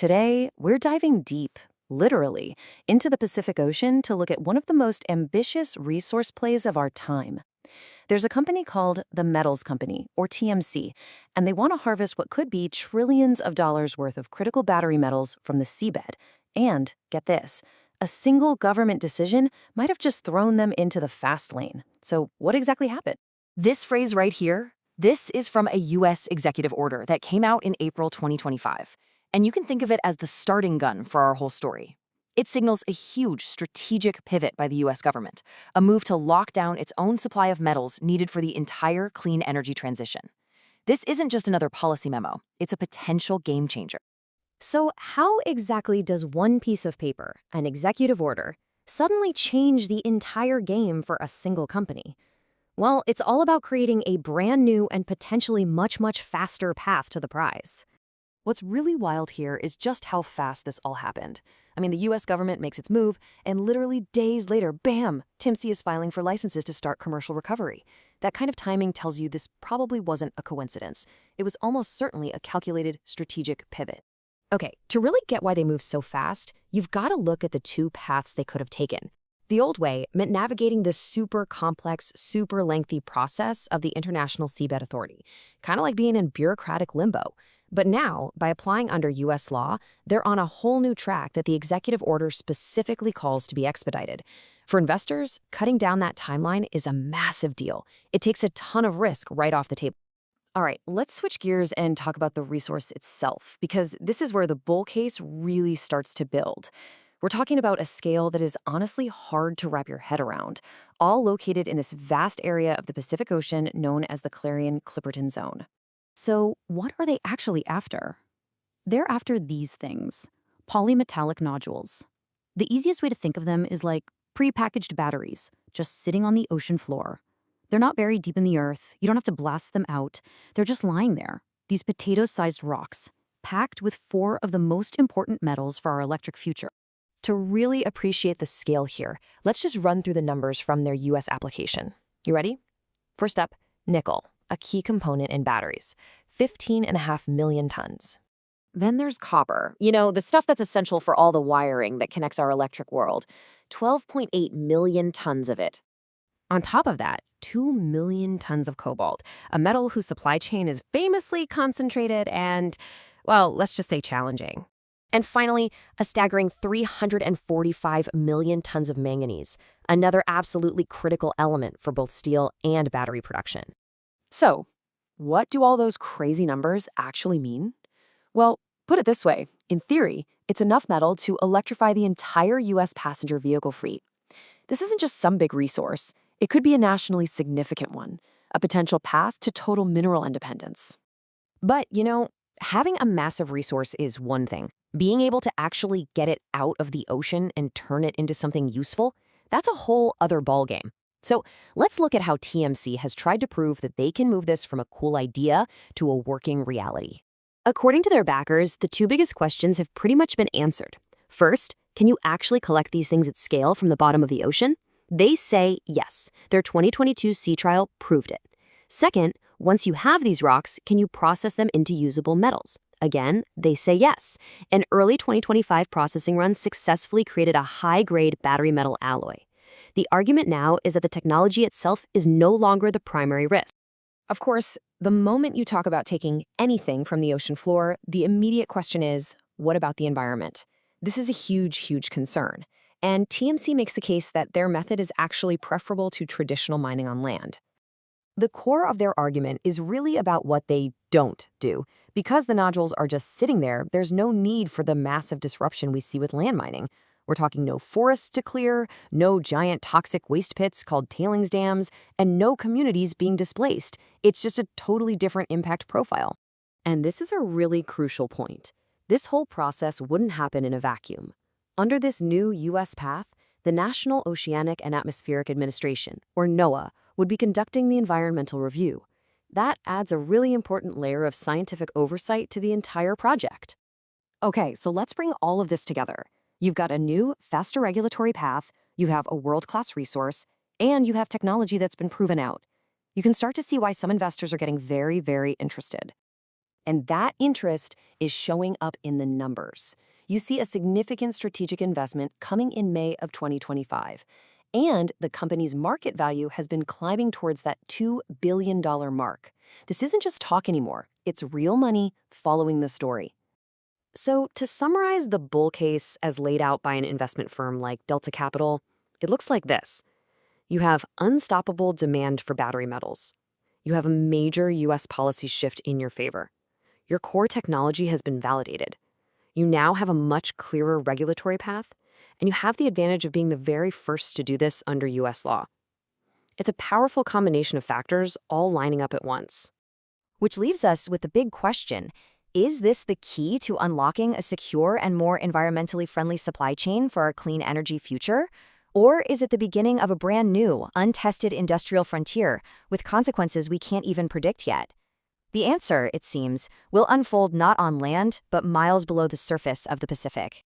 Today, we're diving deep, literally, into the Pacific Ocean to look at one of the most ambitious resource plays of our time. There's a company called the Metals Company, or TMC, and they want to harvest what could be trillions of dollars worth of critical battery metals from the seabed. And, get this, a single government decision might have just thrown them into the fast lane. So what exactly happened? This phrase right here, this is from a U.S. executive order that came out in April 2025. And you can think of it as the starting gun for our whole story. It signals a huge strategic pivot by the U.S. government, a move to lock down its own supply of metals needed for the entire clean energy transition. This isn't just another policy memo, it's a potential game changer. So how exactly does one piece of paper, an executive order, suddenly change the entire game for a single company? Well, it's all about creating a brand new and potentially much faster path to the prize. What's really wild here is just how fast this all happened. I mean, the US government makes its move, and literally days later, bam, TMC is filing for licenses to start commercial recovery. That kind of timing tells you this probably wasn't a coincidence. It was almost certainly a calculated strategic pivot. Okay, to really get why they moved so fast, you've got to look at the two paths they could have taken. The old way meant navigating the super complex, super lengthy process of the International Seabed Authority, kind of like being in bureaucratic limbo. But now, by applying under U.S. law, they're on a whole new track that the executive order specifically calls to be expedited. For investors, cutting down that timeline is a massive deal. It takes a ton of risk right off the table. All right, let's switch gears and talk about the resource itself, because this is where the bull case really starts to build. We're talking about a scale that is honestly hard to wrap your head around, all located in this vast area of the Pacific Ocean known as the Clarion-Clipperton Zone. So what are they actually after? They're after these things: polymetallic nodules. The easiest way to think of them is like pre-packaged batteries, just sitting on the ocean floor. They're not buried deep in the earth. You don't have to blast them out. They're just lying there, these potato-sized rocks, packed with four of the most important metals for our electric future. To really appreciate the scale here, let's just run through the numbers from their US application. You ready? First up, nickel, a key component in batteries, 15.5 million tons. Then there's copper, the stuff that's essential for all the wiring that connects our electric world, 12.8 million tons of it. On top of that, 2 million tons of cobalt, a metal whose supply chain is famously concentrated and, well, let's just say challenging. And finally, a staggering 345 million tons of manganese, another absolutely critical element for both steel and battery production. So, what do all those crazy numbers actually mean? Well, put it this way, in theory, it's enough metal to electrify the entire US passenger vehicle fleet. This isn't just some big resource. It could be a nationally significant one, a potential path to total mineral independence. But, having a massive resource is one thing. Being able to actually get it out of the ocean and turn it into something useful, that's a whole other ballgame. So let's look at how TMC has tried to prove that they can move this from a cool idea to a working reality. According to their backers, the two biggest questions have pretty much been answered. First, can you actually collect these things at scale from the bottom of the ocean? They say yes. Their 2022 sea trial proved it. Second, once you have these rocks, can you process them into usable metals? Again, they say yes. An early 2025 processing run successfully created a high-grade battery metal alloy. The argument now is that the technology itself is no longer the primary risk. Of course, the moment you talk about taking anything from the ocean floor, the immediate question is, what about the environment? This is a huge concern. And TMC makes the case that their method is actually preferable to traditional mining on land. The core of their argument is really about what they don't do. Because the nodules are just sitting there, there's no need for the massive disruption we see with land mining. We're talking no forests to clear, no giant toxic waste pits called tailings dams, and no communities being displaced. It's just a totally different impact profile. And this is a really crucial point. This whole process wouldn't happen in a vacuum. Under this new U.S. path, the National Oceanic and Atmospheric Administration, or NOAA, would be conducting the environmental review. That adds a really important layer of scientific oversight to the entire project. Okay, so let's bring all of this together. You've got a new, faster regulatory path, you have a world-class resource, and you have technology that's been proven out. You can start to see why some investors are getting very interested. And that interest is showing up in the numbers. You see a significant strategic investment coming in May of 2025. And the company's market value has been climbing towards that $2 billion mark. This isn't just talk anymore. It's real money following the story. So, to summarize the bull case as laid out by an investment firm like Delta Capital, it looks like this. You have unstoppable demand for battery metals. You have a major U.S. policy shift in your favor. Your core technology has been validated. You now have a much clearer regulatory path, and you have the advantage of being the very first to do this under U.S. law. It's a powerful combination of factors all lining up at once. Which leaves us with the big question. Is this the key to unlocking a secure and more environmentally friendly supply chain for our clean energy future? Or is it the beginning of a brand new, untested industrial frontier with consequences we can't even predict yet? The answer, it seems, will unfold not on land, but miles below the surface of the Pacific.